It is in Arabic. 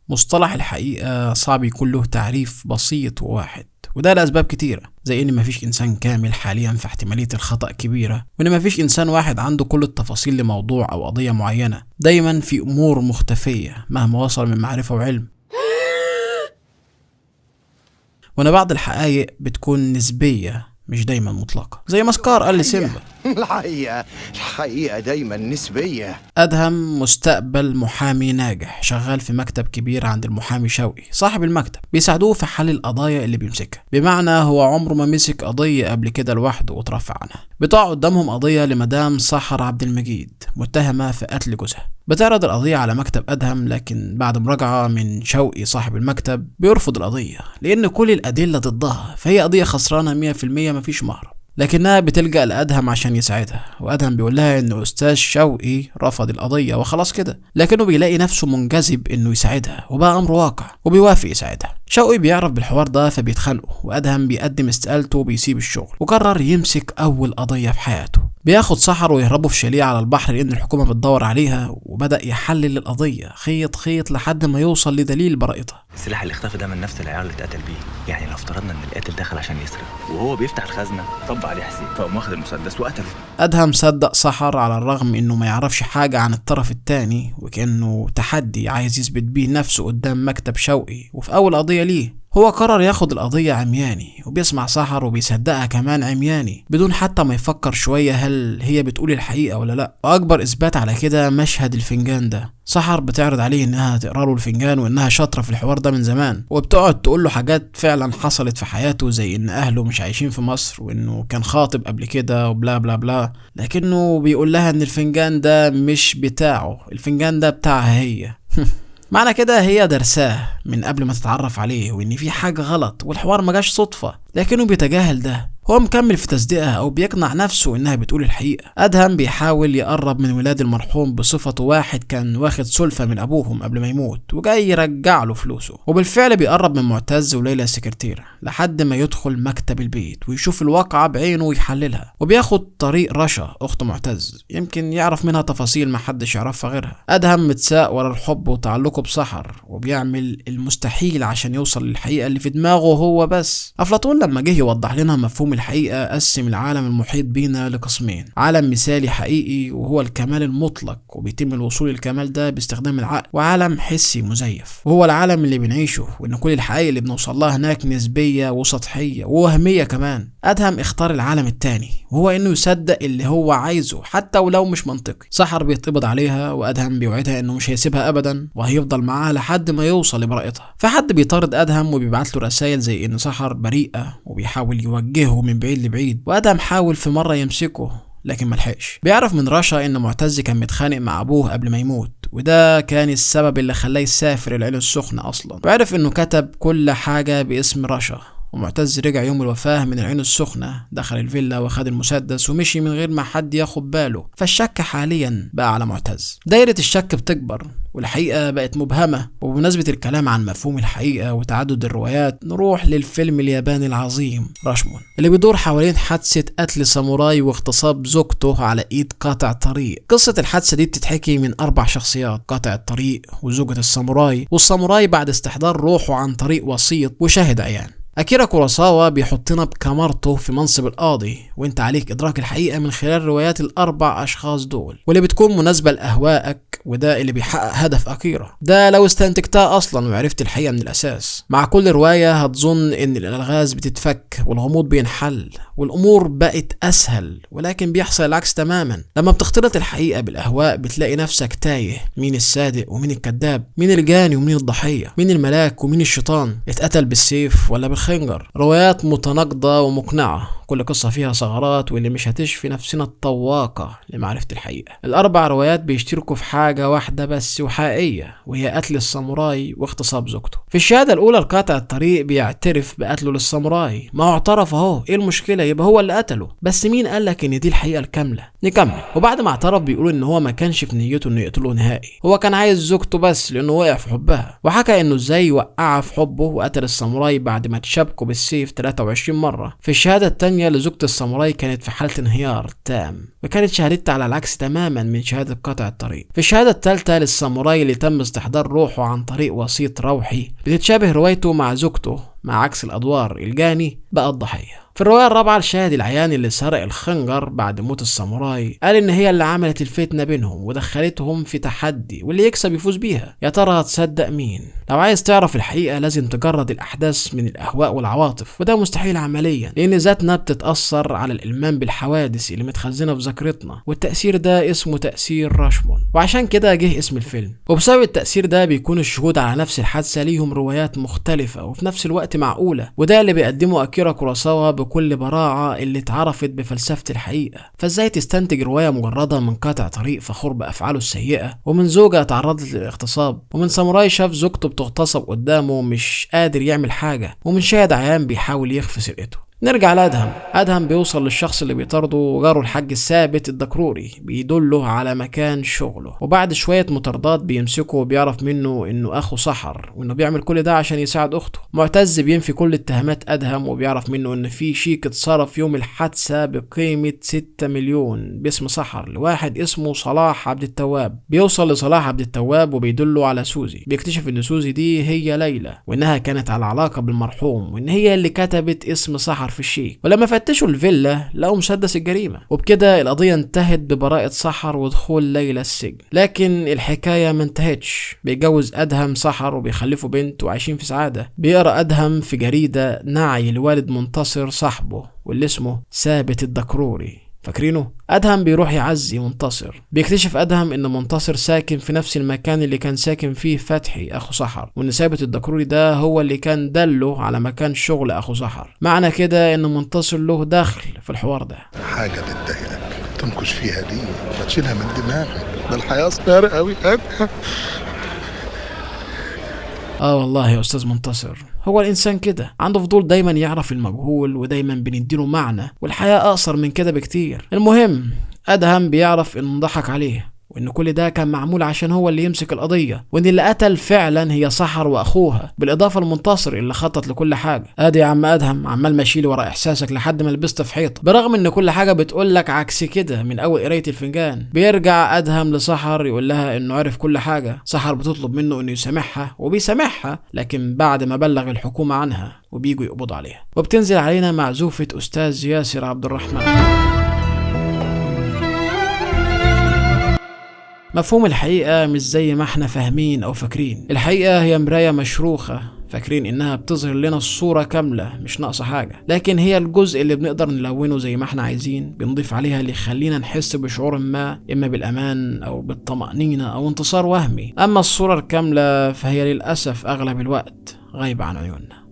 مصطلح الحقيقة صعب يكون له تعريف بسيط وواحد، وده لأسباب كتيرة، زي إن مفيش إنسان كامل حاليا في احتمالية الخطأ كبيرة، وإن مفيش إنسان واحد عنده كل التفاصيل لموضوع أو قضية معينة. دايما في أمور مختفية مهما وصل من معرفة وعلم، وإن بعض الحقائق بتكون نسبية مش دايما مطلقة، زي ما سكار قال لسيمبا. الحقيقة دايما نسبية. أدهم مستقبل محامي ناجح شغال في مكتب كبير عند المحامي شوقي صاحب المكتب، بيساعدوه في حل القضايا اللي بيمسكها، بمعنى هو عمره ما مسك قضية قبل كده لوحده وترفع عنها. بتقع قدامهم قضية لمدام سحر عبد المجيد متهمة في قتل جوزها. بتعرض القضية على مكتب أدهم، لكن بعد مراجعة من شوقي صاحب المكتب بيرفض القضية لأن كل الأدلة ضدها، فهي قضية خسرانة 100%، مفيش مهرب. لكنها بتلجأ لأدهم عشان يساعدها، وأدهم بيقول لها إن أستاذ شوقي رفض القضية وخلاص كده، لكنه بيلاقي نفسه منجذب إنه يساعدها، وبقى أمر واقع وبيوافق يساعدها. شوقي بيعرف بالحوار ده فبيتخانقوا، وأدهم بيقدم استقالته وبيسيب الشغل، وقرر يمسك أول قضية في حياته. بياخد سحر ويهربوا في شاليه على البحر لأن الحكومة بتدور عليها، وبدأ يحلل القضية خيط خيط لحد ما يوصل لدليل براءتها. السلاح اللي اختفى ده من نفس العيار اللي اتقتل بيه، يعني لو افترضنا ان القاتل دخل عشان يسرق وهو بيفتح الخزنة طب عليه حسين، فقام واخد المسدس وقتله. أدهم صدق سحر على الرغم إنه ما يعرفش حاجة عن الطرف التاني، وكأنه تحدي عايز يثبت بيه نفسه قدام مكتب شوقي، وفي أول قضية ليه هو قرر ياخد القضية عمياني، وبيسمع سحر وبيصدقها كمان عمياني بدون حتى ما يفكر شوية هل هي بتقول الحقيقة ولا لا. وأكبر إثبات على كده مشهد الفنجان ده. سحر بتعرض عليه إنها تقرأ له الفنجان وإنها شاطرة في الحوار ده من زمان، وبتقعد تقول له حاجات فعلا حصلت في حياته، زي إن أهله مش عايشين في مصر، وإنه كان خاطب قبل كده وبلا بلا بلا. لكنه بيقول لها إن الفنجان ده مش بتاعه، الفنجان ده بتاعها هي. معنى كده هي درساه من قبل ما تتعرف عليه، وإن في حاجة غلط والحوار ما جاش صدفة، لكنه بيتجاهل ده. هو مكمل في تصديقها أو بيقنع نفسه إنها بتقول الحقيقة. أدهم بيحاول يقرب من ولاد المرحوم بصفته واحد كان واخد سلفة من أبوهم قبل ما يموت وجاي يرجع له فلوسه، وبالفعل بيقرب من معتز وليلى السكرتيرة لحد ما يدخل مكتب البيت ويشوف الواقعة بعينه ويحللها، وبياخد طريق رشا أخت معتز يمكن يعرف منها تفاصيل ما حدش يعرفها غيرها. أدهم متساق ورا الحب وتعلقه بسحر، وبيعمل المستحيل عشان يوصل للحقيقة اللي في دماغه هو بس. أفلاطون لما جه يوضح لنا مفهوم الحقيقة قسم العالم المحيط بينا لقسمين: عالم مثالي حقيقي وهو الكمال المطلق وبيتم الوصول للكمال ده باستخدام العقل، وعالم حسي مزيف وهو العالم اللي بنعيشه، وان كل الحقائق اللي بنوصل لها هناك نسبية وسطحية ووهمية كمان. أدهم اختار العالم التاني، وهو انه يصدق اللي هو عايزه حتى ولو مش منطقي. سحر بيتقبض عليها، وأدهم بيوعدها انه مش هيسيبها ابدا وهيفضل معاها لحد ما يوصل لبراءتها. فحد بيطارد أدهم وبيبعت له رسائل زي ان سحر بريئة وبيحاول يوجهه من بعيد لبعيد، وأدهم حاول في مرة يمسكه لكن ملحقش. بيعرف من رشا ان معتز كان متخانق مع ابوه قبل ما يموت، وده كان السبب اللي خلاه يسافر العين السخنة اصلا. وعرف انه كتب كل حاجة باسم رشا، ومعتز رجع يوم الوفاة من العين السخنة، دخل الفيلا واخد المسدس ومشي من غير ما حد ياخد باله. فالشك حاليا بقى على معتز. دايرة الشك بتكبر والحقيقة بقت مبهمة. وبمناسبة الكلام عن مفهوم الحقيقة وتعدد الروايات، نروح للفيلم الياباني العظيم راشمون اللي بيدور حوالين حادثة قتل ساموراي واغتصاب زوجته على ايد قاطع طريق. قصة الحادثة دي بتتحكي من 4 شخصيات: قاطع الطريق وزوجة الساموراي والساموراي بعد استحضار روحه عن طريق وسيط وشاهد عيان. أكيرا كوروساوا بيحطنا بكاميرته في منصب القاضي، وانت عليك إدراك الحقيقة من خلال روايات ال4 أشخاص دول، واللي بتكون مناسبة لأهوائك، وده اللي بيحقق هدف أكيرا ده لو استنتجتها أصلا وعرفت الحقيقة من الأساس. مع كل رواية هتظن إن الألغاز بتتفك والغموض بينحل والأمور بقت أسهل، ولكن بيحصل العكس تماما. لما بتختلط الحقيقة بالأهواء بتلاقي نفسك تايه، مين الصادق ومين الكذاب، مين الجاني ومين الضحية، مين الملاك ومين الشيطان، اتقتل بالسيف ولا بالخنجر. روايات متناقضة ومقنعة، كل قصة فيها ثغرات، واللي مش هتشفي نفسنا الطواقة لمعرفة الحقيقة. ال4 روايات بيشتركوا في حاجة واحدة بس وحقيقية، وهي قتل الساموراي واغتصاب زوجته. في الشهادة الأولى القاطع الطريق بيعترف بقتله للساموراي. ما هو اعترف اهو، ايه المشكلة؟ يبقى هو اللي قتله. بس مين قالك ان دي الحقيقة الكاملة؟ نكمل. وبعد ما اعترف بيقول ان هو ما كانش في نيته انه يقتله نهائي، هو كان عايز زوجته بس لانه وقع في حبها، وحكى انه ازاي وقعها في حبه وقتل الساموراي بعد ما تشابكوا بالسيف 23 مرة. في الشهادة التانية لزوجة الساموراي كانت في حالة انهيار تام، وكانت شهادتها على العكس تماما من شهادة قطع الطريق. في الشهادة الثالثة للساموراي اللي تم استحضار روحه عن طريق وسيط روحي بتتشابه روايته مع زوجته، مع عكس الأدوار الجاني بقى الضحية. في الرواية الرابعة الشاهد العيان اللي سرق الخنجر بعد موت الساموراي قال ان هي اللي عملت الفتنة بينهم ودخلتهم في تحدي، واللي يكسب يفوز بيها. يا ترى هتصدق مين؟ لو عايز تعرف الحقيقة لازم تجرد الأحداث من الأهواء والعواطف، وده مستحيل عمليا لأن ذاتنا بتتأثر على الإلمام بالحوادث اللي متخزنة في ذاكرتنا، والتأثير ده اسمه تأثير راشمون، وعشان كده جه اسم الفيلم. وبسبب التأثير ده بيكون الشهود على نفس الحادثة ليهم روايات مختلفة وفي نفس الوقت معقولة، وده اللي بيقدمه أكيرا كوروساوا بكل براعة اللي اتعرفت بفلسفة الحقيقة. فازاي تستنتج رواية مجردة من قاطع طريق فخور بأفعاله السيئة، ومن زوجة تعرضت للاغتصاب، ومن ساموراي شاف زوجته بتغتصب قدامه مش قادر يعمل حاجة، ومن شاهد عيان بيحاول يخفي سرقته. نرجع لأدهم. أدهم بيوصل للشخص اللي بيطارده جاره الحاج الثابت الدكروري، بيدله على مكان شغله، وبعد شوية مطاردات بيمسكه وبيعرف منه انه اخو سحر، وانه بيعمل كل ده عشان يساعد اخته. معتز بينفي كل اتهامات أدهم، وبيعرف منه ان في شيك اتصرف يوم الحادثة بقيمة 6 مليون باسم سحر لواحد اسمه صلاح عبد التواب. بيوصل لصلاح عبد التواب وبيدله على سوزي، بيكتشف ان سوزي دي هي ليلى، وانها كانت على علاقة بالمرحوم، وان هي اللي كتبت اسم سحر في الشيك. ولما فتشوا الفيلا لقوا مسدس الجريمة، وبكده القضية انتهت ببراءة سحر ودخول ليلى السجن. لكن الحكاية ما انتهتش، بيتجوز أدهم سحر وبيخلفوا بنت وعايشين في سعادة. بيقرأ أدهم في جريدة نعي لوالد منتصر صاحبه واللي اسمه ثابت الدكروري، فاكرينه؟ أدهم بيروح يعزي منتصر. بيكتشف أدهم إن منتصر ساكن في نفس المكان اللي كان ساكن فيه فتحي أخو سحر، وإن ثابت الدكروري ده هو اللي كان دله على مكان شغل أخو سحر. معنى كده إن منتصر له دخل في الحوار ده. حاجة بتضايقك تنكش فيها دي ما تشيلها من دماغك، ده الحياة صغيرة قوي. والله يا أستاذ منتصر، هو الإنسان كده عنده فضول دايما يعرف المجهول، ودايما بنديله معنى، والحياة أقصر من كده بكتير. المهم أدهم بيعرف إنه ضحك عليه، وإن كل ده كان معمول عشان هو اللي يمسك القضية، وإن اللي قتل فعلا هي سحر وأخوها، بالإضافة لمنتصر اللي خطط لكل حاجة. أدي يا عم أدهم عمال ماشيلي ورا إحساسك لحد ما لبست في حيطة، برغم إن كل حاجة بتقولك عكس كده من أول قراية الفنجان. بيرجع أدهم لسحر يقول لها إنه عرف كل حاجة. سحر بتطلب منه إنه يسامحها وبيسامحها، لكن بعد ما بلغ الحكومة عنها وبيجوا يقبضوا عليها. وبتنزل علينا معزوفة أستاذ ياسر عبد الرحمن. مفهوم الحقيقة مش زي ما احنا فاهمين أو فاكرين. الحقيقة هي مراية مشروخة، فاكرين إنها بتظهر لنا الصورة كاملة مش ناقصة حاجة، لكن هي الجزء اللي بنقدر نلونه زي ما احنا عايزين، بنضيف عليها اللي يخلينا نحس بشعور ما، إما بالأمان أو بالطمأنينة أو انتصار وهمي. أما الصورة الكاملة فهي للأسف أغلب الوقت غايبة عن عيوننا.